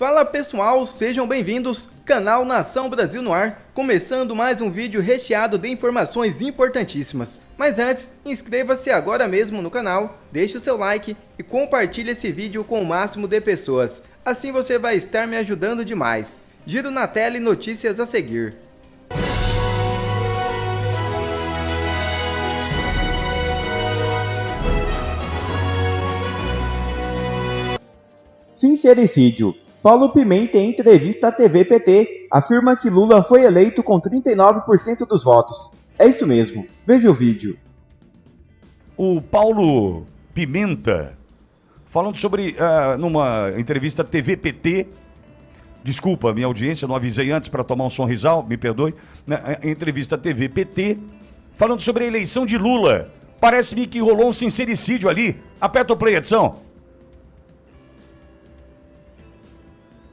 Fala pessoal, sejam bem-vindos, canal Nação Brasil no ar, começando mais um vídeo recheado de informações importantíssimas. Mas antes, inscreva-se agora mesmo no canal, deixe o seu like e compartilhe esse vídeo com o máximo de pessoas. Assim você vai estar me ajudando demais. Giro na tela e notícias a seguir. Sincericídio. Paulo Pimenta, em entrevista à TV PT, afirma que Lula foi eleito com 39% dos votos. É isso mesmo, veja o vídeo. O Paulo Pimenta, falando sobre, numa entrevista à TV PT, desculpa, minha audiência, não avisei antes para tomar um sorrisal, me perdoe, entrevista à TV PT, falando sobre a eleição de Lula. Parece-me que rolou um sincericídio ali. Aperta o play, Edson.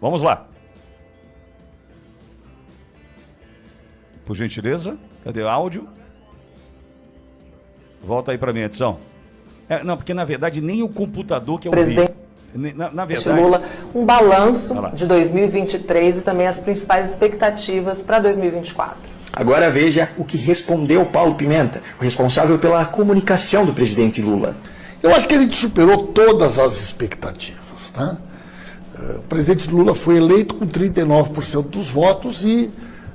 Vamos lá. Por gentileza, cadê o áudio? Volta aí para mim, Edson. Não, porque na verdade nem o computador que é o vídeo. Na verdade, Lula, um balanço de 2023 e também as principais expectativas para 2024. Agora veja o que respondeu Paulo Pimenta, o responsável pela comunicação do presidente Lula. Eu acho que ele superou todas as expectativas, né? O presidente Lula foi eleito com 39% dos votos e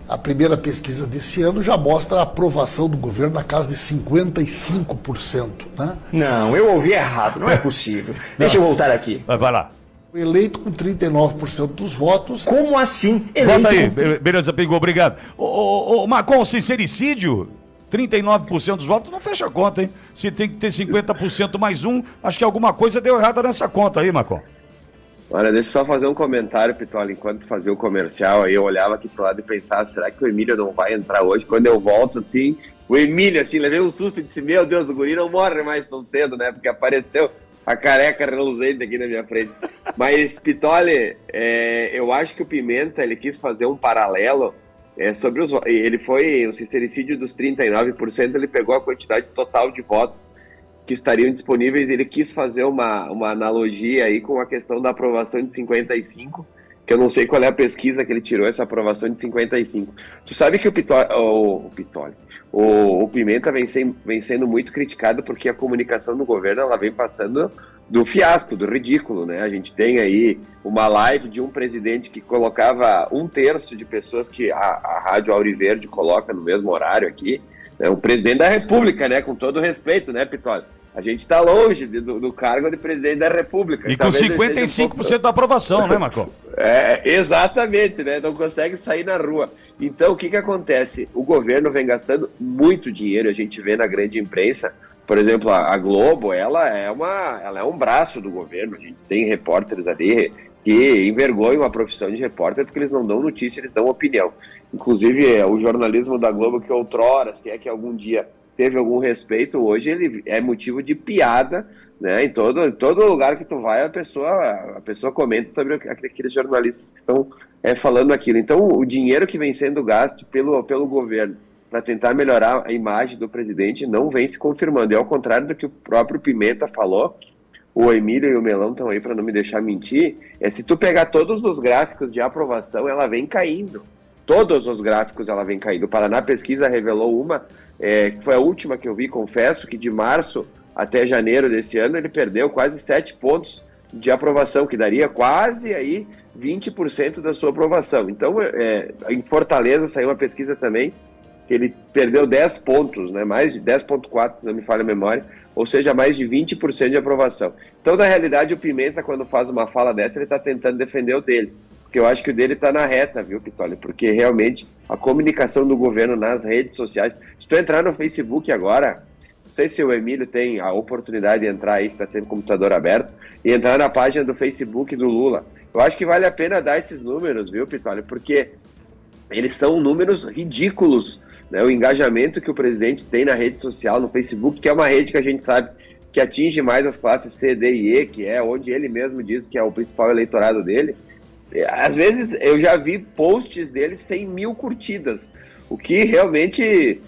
a primeira pesquisa desse ano já mostra a aprovação do governo na casa de 55%. Né? Não, eu ouvi errado, não é possível. Deixa eu voltar aqui. Vai lá. Foi eleito com 39% dos votos. Como assim? Eleito Volta aí, beleza, pegou, obrigado. Ô, Macon, sincericídio, 39% dos votos, não fecha a conta, hein? Se tem que ter 50% mais um, acho que alguma coisa deu errada nessa conta aí, Macon. Olha, deixa eu só fazer um comentário, Pitola. Enquanto fazia o comercial, aí eu olhava aqui pro lado e pensava, será que o Emílio não vai entrar hoje? Quando eu volto, assim, o Emílio, assim, levei um susto e disse, meu Deus, o guri não morre mais tão cedo, né? Porque apareceu a careca reluzente aqui na minha frente. Mas, Pitoli, eu acho que o Pimenta, ele quis fazer um paralelo sobre os... Ele foi, o sincericídio dos 39%, ele pegou a quantidade total de votos que estariam disponíveis. Ele quis fazer uma analogia aí com a questão da aprovação de 55, que eu não sei qual é a pesquisa que ele tirou essa aprovação de 55. Tu sabe que o Pimenta vem sendo muito criticado porque a comunicação do governo ela vem passando do fiasco, do ridículo, né? A gente tem aí uma live de um presidente que colocava 1/3 de pessoas que a Rádio Auriverde coloca no mesmo horário aqui. É o presidente da República, né? Com todo respeito, né, Pitoli? A gente está longe do cargo de presidente da República. E com 55% da aprovação, né, Marcão? Exatamente, né? Não consegue sair na rua. Então, o que acontece? O governo vem gastando muito dinheiro, a gente vê na grande imprensa. Por exemplo, a Globo, ela é um braço do governo. A gente tem repórteres ali que envergonham a profissão de repórter porque eles não dão notícia, eles dão opinião. Inclusive, o jornalismo da Globo, que outrora, se é que algum dia teve algum respeito, hoje ele é motivo de piada, né? Em todo lugar que tu vai, a pessoa comenta sobre aqueles jornalistas que estão falando aquilo. Então, o dinheiro que vem sendo gasto pelo governo para tentar melhorar a imagem do presidente não vem se confirmando. E ao contrário do que o próprio Pimenta falou, o Emílio e o Melão estão aí para não me deixar mentir, se tu pegar todos os gráficos de aprovação, ela vem caindo. Todos os gráficos ela vem caindo. O Paraná Pesquisa revelou uma, que foi a última que eu vi, confesso, que de março até janeiro desse ano ele perdeu quase 7 pontos de aprovação, que daria quase aí 20% da sua aprovação. Então, em Fortaleza saiu uma pesquisa também, que ele perdeu 10 pontos, né, mais de 10,4, não me falha a memória, ou seja, mais de 20% de aprovação. Então, na realidade, o Pimenta, quando faz uma fala dessa, ele está tentando defender o dele. Porque eu acho que o dele está na reta, viu, Pitoli? Porque realmente a comunicação do governo nas redes sociais... Se tu entrar no Facebook agora, não sei se o Emílio tem a oportunidade de entrar aí, que está sempre com o computador aberto, e entrar na página do Facebook do Lula. Eu acho que vale a pena dar esses números, viu, Pitoli? Porque eles são números ridículos, né? O engajamento que o presidente tem na rede social, no Facebook, que é uma rede que a gente sabe que atinge mais as classes C, D e E, que é onde ele mesmo diz que é o principal eleitorado dele. Às vezes eu já vi posts dele 100 mil curtidas, o que realmente,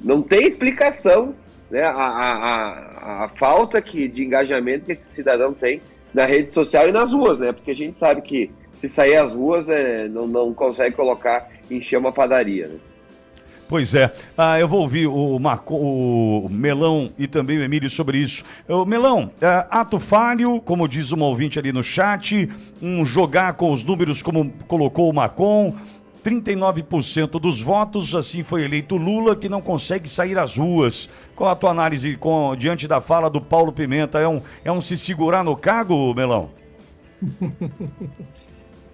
não tem explicação, né? A falta de engajamento que esse cidadão tem na rede social e nas ruas, né? Porque a gente sabe que se sair às ruas, não consegue encher uma padaria, né? Pois é. Eu vou ouvir o Melão e também o Emílio sobre isso. Melão, ato falho, como diz uma ouvinte ali no chat, jogar com os números como colocou o Macron, 39% dos votos, assim foi eleito Lula, que não consegue sair às ruas. Qual a tua análise diante da fala do Paulo Pimenta? É um se segurar no cargo, Melão?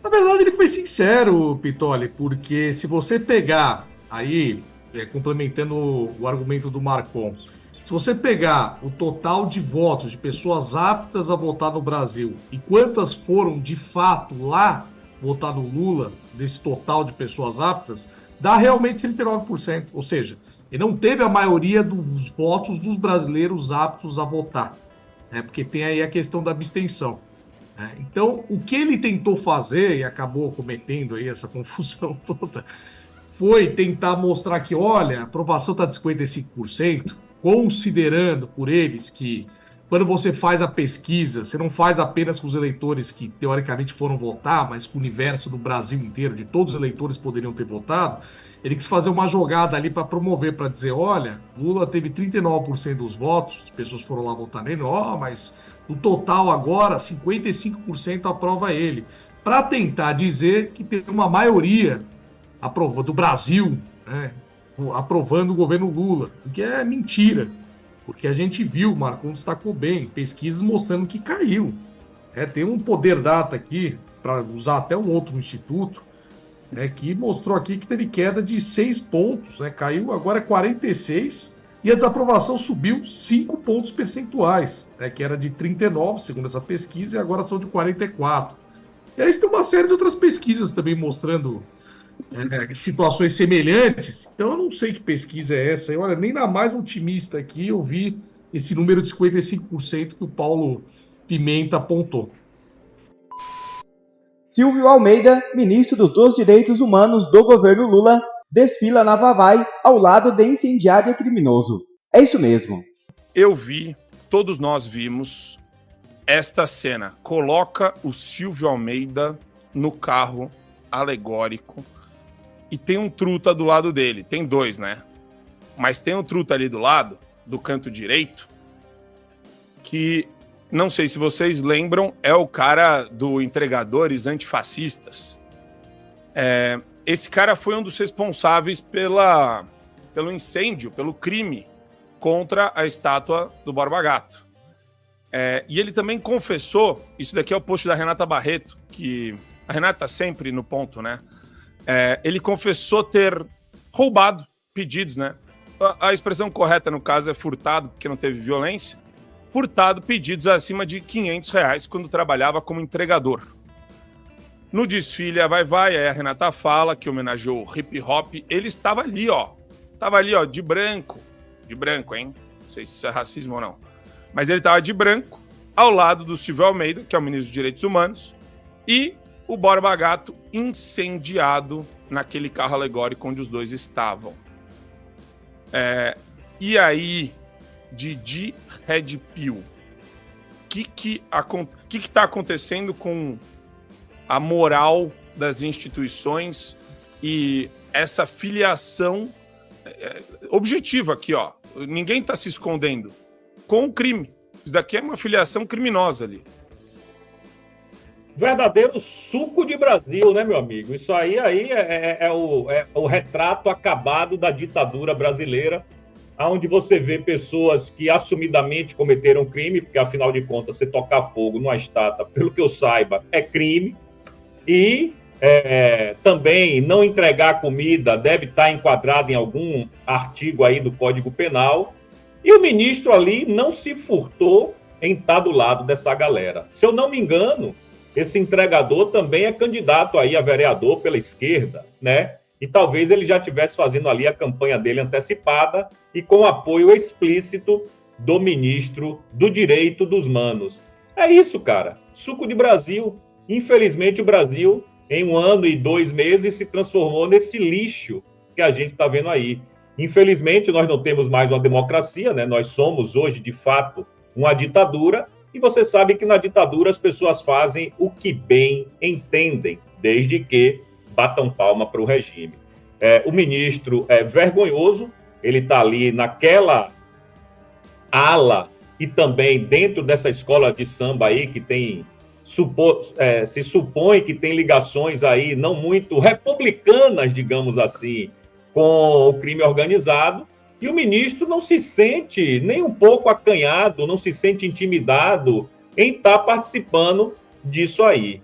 Na verdade, ele foi sincero, Pitoli, porque se você pegar aí, complementando o argumento do Marcon, se você pegar o total de votos de pessoas aptas a votar no Brasil e quantas foram de fato lá votar no Lula, desse total de pessoas aptas, dá realmente 39%. Ou seja, ele não teve a maioria dos votos dos brasileiros aptos a votar, porque tem aí a questão da abstenção. Então, o que ele tentou fazer, e acabou cometendo aí essa confusão toda, foi tentar mostrar que, olha, a aprovação está de 55%, considerando por eles que, quando você faz a pesquisa, você não faz apenas com os eleitores que, teoricamente, foram votar, mas com o universo do Brasil inteiro, de todos os eleitores poderiam ter votado. Ele quis fazer uma jogada ali para promover, para dizer, olha, Lula teve 39% dos votos, as pessoas foram lá votar nele, mas no total agora, 55% aprova ele, para tentar dizer que tem uma maioria do Brasil, aprovando o governo Lula, o que é mentira, porque a gente viu, o Marcon destacou bem, pesquisas mostrando que caiu. Tem um Poder Data aqui, para usar até um outro instituto, que mostrou aqui que teve queda de 6 pontos, caiu agora 46, e a desaprovação subiu 5 pontos percentuais, que era de 39, segundo essa pesquisa, e agora são de 44. E aí tem uma série de outras pesquisas também mostrando situações semelhantes. Então eu não sei que pesquisa é essa. Olha, nem na mais otimista aqui eu vi esse número de 55% que o Paulo Pimenta apontou. Silvio Almeida, ministro dos Direitos Humanos do governo Lula, desfila na Vavai ao lado de incendiário criminoso. É isso mesmo. Eu vi, todos nós vimos, esta cena. Coloca o Silvio Almeida no carro alegórico e tem um truta do lado dele. Tem dois, né? Mas tem um truta ali do lado, do canto direito, que, não sei se vocês lembram, é o cara do Entregadores Antifascistas. Esse cara foi um dos responsáveis pelo incêndio, pelo crime contra a estátua do Borba Gato. E ele também confessou, isso daqui é o post da Renata Barreto, que a Renata tá sempre no ponto, né? Ele confessou ter roubado pedidos, né? A expressão correta, no caso, é furtado, porque não teve violência. Furtado pedidos acima de R$500 quando trabalhava como entregador. No desfile a Vai, a Renata fala que homenageou o hip hop. Ele estava ali, ó. Estava ali, ó, de branco. De branco, hein? Não sei se isso é racismo ou não. Mas ele estava de branco, ao lado do Silvio Almeida, que é o ministro dos Direitos Humanos, e o Borba Gato incendiado naquele carro alegórico onde os dois estavam. E aí, Didi Red Pill, o que está acontecendo com a moral das instituições e essa filiação objetiva aqui, ó? Ninguém está se escondendo com o crime. Isso daqui é uma filiação criminosa ali. Verdadeiro suco de Brasil, né, meu amigo? Isso aí é o retrato acabado da ditadura brasileira, onde você vê pessoas que assumidamente cometeram crime, porque, afinal de contas, você tocar fogo numa estátua, pelo que eu saiba, é crime, e também não entregar comida deve estar enquadrado em algum artigo aí do Código Penal, e o ministro ali não se furtou em estar do lado dessa galera. Se eu não me engano, esse entregador também é candidato aí a vereador pela esquerda, né? E talvez ele já estivesse fazendo ali a campanha dele antecipada e com apoio explícito do ministro do Direito dos Manos. É isso, cara. Suco de Brasil. Infelizmente, o Brasil, em 1 ano e 2 meses, se transformou nesse lixo que a gente está vendo aí. Infelizmente, nós não temos mais uma democracia, né? Nós somos hoje, de fato, uma ditadura, E você sabe que na ditadura as pessoas fazem o que bem entendem, desde que batam palma para o regime. O ministro é vergonhoso, ele está ali naquela ala e também dentro dessa escola de samba aí que tem, se supõe que tem ligações aí não muito republicanas, digamos assim, com o crime organizado, e o ministro não se sente nem um pouco acanhado, não se sente intimidado em estar participando disso aí.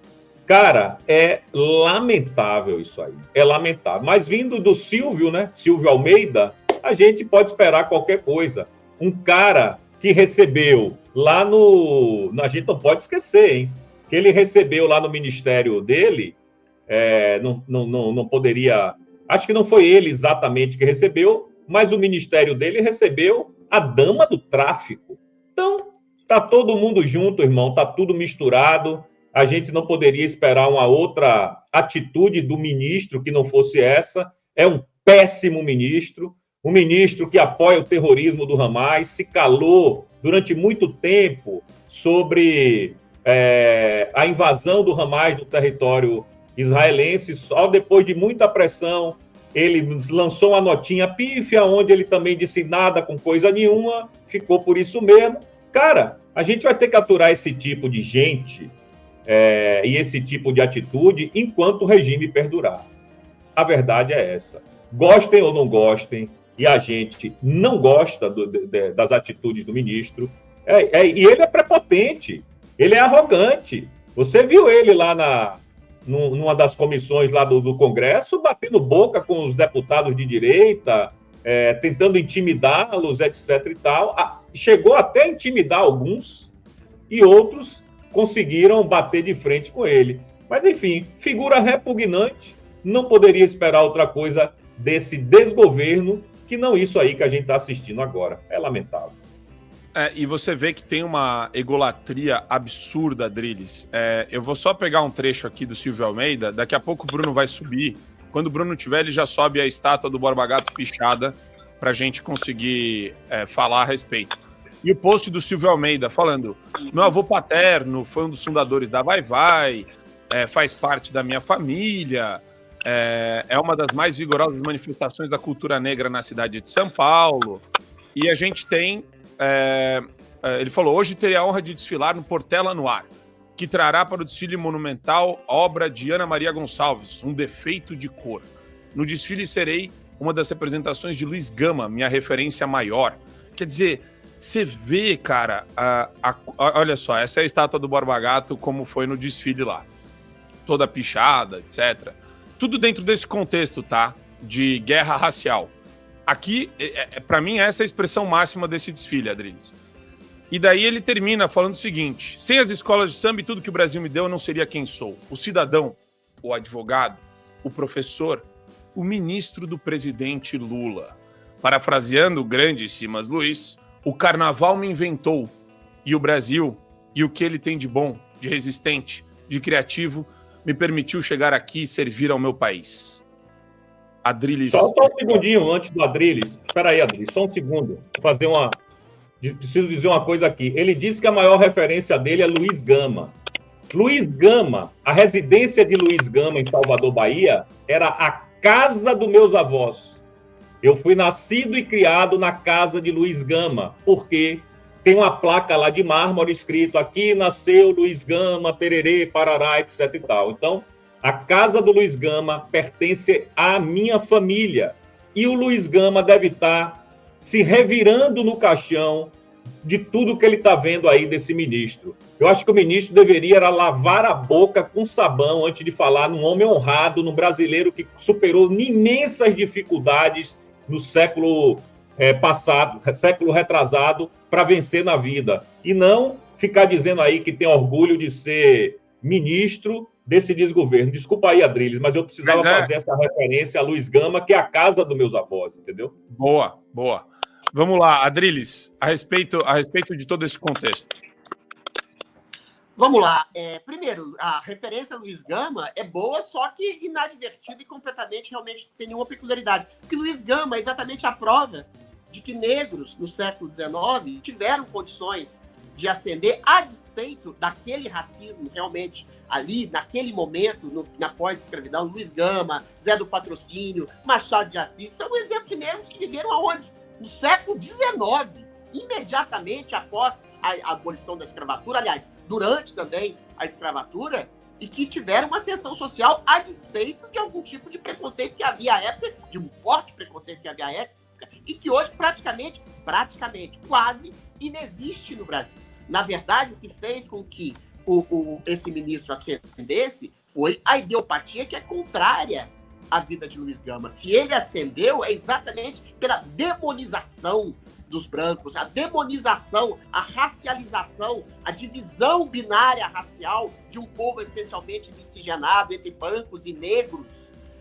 Cara, é lamentável isso aí, é lamentável. Mas vindo do Silvio, né, Silvio Almeida, a gente pode esperar qualquer coisa. Um cara que recebeu lá no... A gente não pode esquecer, hein? Que ele recebeu lá no ministério dele, não poderia... Acho que não foi ele exatamente que recebeu, mas o ministério dele recebeu a dama do tráfico. Então, tá todo mundo junto, irmão, tá tudo misturado. A gente não poderia esperar uma outra atitude do ministro que não fosse essa. É um péssimo ministro, um ministro que apoia o terrorismo do Hamas, se calou durante muito tempo sobre a invasão do Hamas no território israelense. Só depois de muita pressão, ele lançou uma notinha pífia, onde ele também disse nada com coisa nenhuma, ficou por isso mesmo. Cara, a gente vai ter que aturar esse tipo de gente e esse tipo de atitude enquanto o regime perdurar. A verdade é essa. Gostem ou não gostem, e a gente não gosta das atitudes do ministro, e ele é prepotente, ele é arrogante. Você viu ele lá numa das comissões lá do Congresso, batendo boca com os deputados de direita, tentando intimidá-los, etc. e tal. Chegou até a intimidar alguns, e outros conseguiram bater de frente com ele. Mas, enfim, figura repugnante, não poderia esperar outra coisa desse desgoverno que não isso aí que a gente está assistindo agora. É lamentável. E você vê que tem uma egolatria absurda, Drilis. Eu vou só pegar um trecho aqui do Silvio Almeida, daqui a pouco o Bruno vai subir. Quando o Bruno tiver, ele já sobe a estátua do Borba Gato pichada para a gente conseguir falar a respeito. E o post do Silvio Almeida falando: meu avô paterno foi um dos fundadores da Vai Vai, faz parte da minha família, é uma das mais vigorosas manifestações da cultura negra na cidade de São Paulo. E a gente tem... ele falou: hoje terei a honra de desfilar no Portela no Ar, que trará para o desfile monumental obra de Ana Maria Gonçalves, Um Defeito de Cor. No desfile serei uma das representações de Luiz Gama, minha referência maior. Quer dizer, você vê, cara, olha só, essa é a estátua do Borba Gato como foi no desfile lá. Toda pichada, etc. Tudo dentro desse contexto, tá? De guerra racial. Aqui, para mim, essa é a expressão máxima desse desfile, Adriles. E daí ele termina falando o seguinte: sem as escolas de samba e tudo que o Brasil me deu, eu não seria quem sou. O cidadão, o advogado, o professor, o ministro do presidente Lula. Parafraseando o grande Simas Luiz, o carnaval me inventou, e o Brasil, e o que ele tem de bom, de resistente, de criativo, me permitiu chegar aqui e servir ao meu país. Adriles... Só um segundinho antes do Adriles. Espera aí, Adriles, só um segundo. Vou preciso dizer uma coisa aqui. Ele disse que a maior referência dele é Luiz Gama. Luiz Gama, a residência de Luiz Gama em Salvador, Bahia, era a casa dos meus avós. Eu fui nascido e criado na casa de Luiz Gama, porque tem uma placa lá de mármore escrito: aqui nasceu Luiz Gama, pererê, parará, etc e tal. Então, a casa do Luiz Gama pertence à minha família. E o Luiz Gama deve estar se revirando no caixão de tudo que ele está vendo aí desse ministro. Eu acho que o ministro deveria lavar a boca com sabão antes de falar num homem honrado, num brasileiro que superou imensas dificuldades no século passado, século retrasado, para vencer na vida. E não ficar dizendo aí que tem orgulho de ser ministro desse desgoverno. Desculpa aí, Adriles, mas eu precisava fazer essa referência a Luiz Gama, que é a casa dos meus avós, entendeu? Boa, boa. Vamos lá, Adriles, a respeito de todo esse contexto. Vamos lá. Primeiro, a referência a Luiz Gama é boa, só que inadvertida e completamente, realmente, sem nenhuma peculiaridade. Porque Luiz Gama é exatamente a prova de que negros, no século XIX, tiveram condições de ascender a despeito daquele racismo realmente ali, naquele momento, na pós-escravidão. Luiz Gama, Zé do Patrocínio, Machado de Assis, são exemplos de negros que viveram aonde? No século XIX, imediatamente após a abolição da escravatura, aliás, durante também a escravatura, e que tiveram uma ascensão social a despeito de algum tipo de preconceito que havia à época, de um forte preconceito que havia à época, e que hoje praticamente, quase inexiste no Brasil. Na verdade, o que fez com que esse ministro ascendesse foi a ideopatia que é contrária à vida de Luiz Gama. Se ele ascendeu, é exatamente pela demonização dos brancos, a demonização, a racialização, a divisão binária racial de um povo essencialmente miscigenado entre brancos e negros,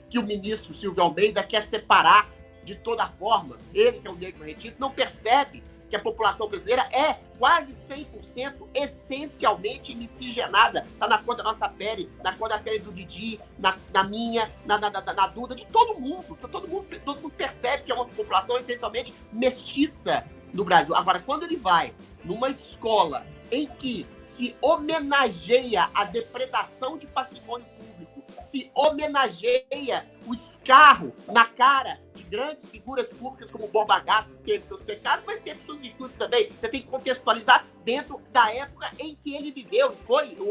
que o ministro Silvio Almeida quer separar de toda forma. Ele, que é um negro retido, não percebe que a população brasileira é quase 100% essencialmente miscigenada. Está na cor da nossa pele, na cor da pele do Didi, na minha, na Duda, de todo mundo. Todo mundo percebe que é uma população essencialmente mestiça no Brasil. Agora, quando ele vai numa escola em que se homenageia a depredação de patrimônio público, se homenageia o escarro na cara de grandes figuras públicas como Borba Gato, que teve seus pecados, mas teve suas virtudes também. Você tem que contextualizar dentro da época em que ele viveu,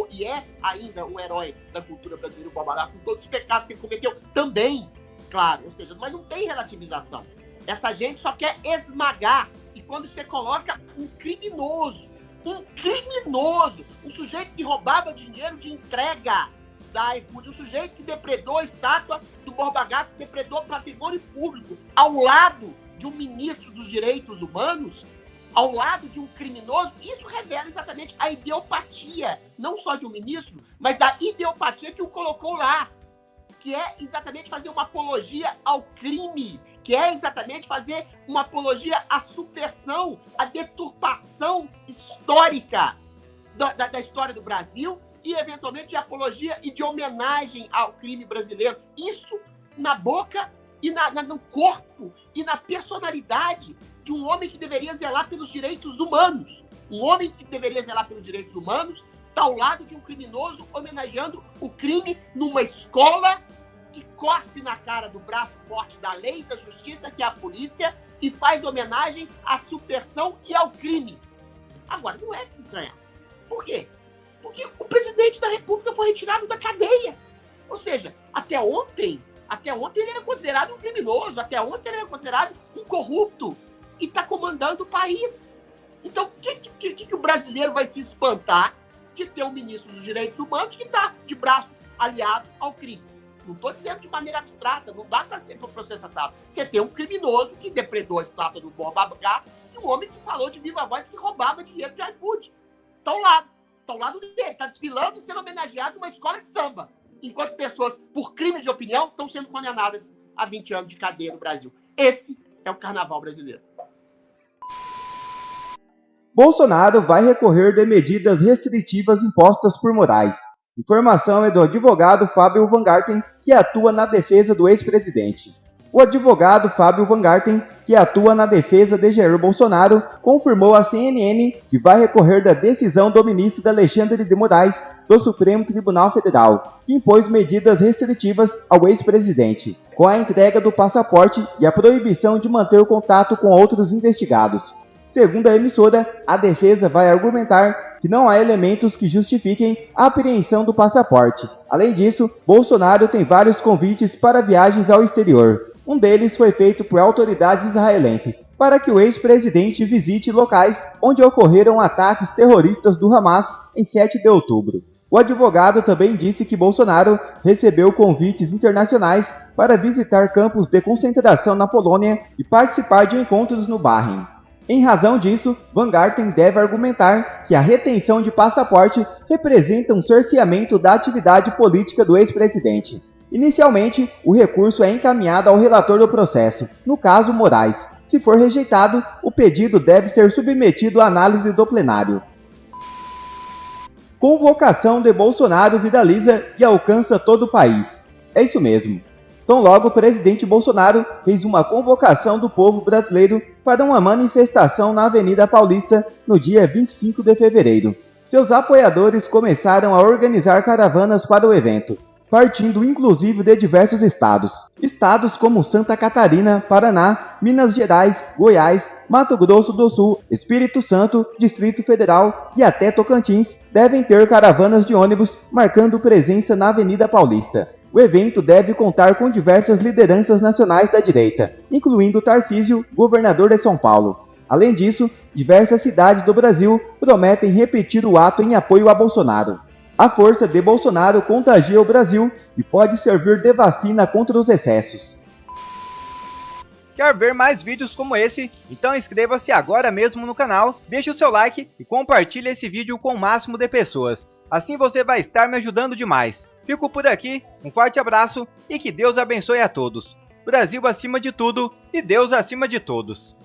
e é ainda um herói da cultura brasileira, o Borba Gato, com todos os pecados que ele cometeu também, claro. Ou seja, mas não tem relativização. Essa gente só quer esmagar. E quando você coloca um criminoso, um sujeito que roubava dinheiro de entrega da iFood, um sujeito que depredou a estátua do Borba Gato, que depredou patrimônio público, ao lado de um ministro dos direitos humanos, ao lado de um criminoso, isso revela exatamente a ideopatia, não só de um ministro, mas da ideopatia que o colocou lá, que é exatamente fazer uma apologia ao crime, que é exatamente fazer uma apologia à subversão, à deturpação histórica da história do Brasil, e, eventualmente, de apologia e de homenagem ao crime brasileiro. Isso na boca e no corpo e na personalidade de um homem que deveria zelar pelos direitos humanos. Um homem que deveria zelar pelos direitos humanos está ao lado de um criminoso homenageando o crime numa escola que cospe na cara do braço forte da lei e da justiça, que é a polícia, e faz homenagem à subversão e ao crime. Agora, não é de se estranhar. Por quê? Porque o presidente da República foi retirado da cadeia. Ou seja, até ontem ele era considerado um criminoso, até ontem ele era considerado um corrupto e está comandando o país. Então, o que o brasileiro vai se espantar de ter um ministro dos direitos humanos que está de braço aliado ao crime? Não estou dizendo de maneira abstrata, não dá para ser processado. Você tem um criminoso que depredou a estátua do Borba Gato e um homem que falou de viva voz que roubava dinheiro de iFood. Está ao lado dele, está desfilando e sendo homenageado numa escola de samba, enquanto pessoas, por crime de opinião, estão sendo condenadas a 20 anos de cadeia no Brasil. Esse é o carnaval brasileiro. Bolsonaro vai recorrer de medidas restritivas impostas por Moraes. Informação é do advogado Fábio Van Garten, que atua na defesa do ex-presidente. O advogado Fábio Van Garten, que atua na defesa de Jair Bolsonaro, confirmou à CNN que vai recorrer da decisão do ministro Alexandre de Moraes do Supremo Tribunal Federal, que impôs medidas restritivas ao ex-presidente, com a entrega do passaporte e a proibição de manter o contato com outros investigados. Segundo a emissora, a defesa vai argumentar que não há elementos que justifiquem a apreensão do passaporte. Além disso, Bolsonaro tem vários convites para viagens ao exterior. Um deles foi feito por autoridades israelenses, para que o ex-presidente visite locais onde ocorreram ataques terroristas do Hamas em 7 de outubro. O advogado também disse que Bolsonaro recebeu convites internacionais para visitar campos de concentração na Polônia e participar de encontros no Bahrein. Em razão disso, Van Garten deve argumentar que a retenção de passaporte representa um cerceamento da atividade política do ex-presidente. Inicialmente, o recurso é encaminhado ao relator do processo, no caso Moraes. Se for rejeitado, o pedido deve ser submetido à análise do plenário. Convocação de Bolsonaro viraliza e alcança todo o país. É isso mesmo. Tão logo o presidente Bolsonaro fez uma convocação do povo brasileiro para uma manifestação na Avenida Paulista no dia 25 de fevereiro. Seus apoiadores começaram a organizar caravanas para o evento, partindo inclusive de diversos estados. Estados como Santa Catarina, Paraná, Minas Gerais, Goiás, Mato Grosso do Sul, Espírito Santo, Distrito Federal e até Tocantins devem ter caravanas de ônibus marcando presença na Avenida Paulista. O evento deve contar com diversas lideranças nacionais da direita, incluindo Tarcísio, governador de São Paulo. Além disso, diversas cidades do Brasil prometem repetir o ato em apoio a Bolsonaro. A força de Bolsonaro contagia o Brasil e pode servir de vacina contra os excessos. Quer ver mais vídeos como esse? Então inscreva-se agora mesmo no canal, deixe o seu like e compartilhe esse vídeo com o máximo de pessoas. Assim você vai estar me ajudando demais. Fico por aqui, um forte abraço e que Deus abençoe a todos. Brasil acima de tudo e Deus acima de todos.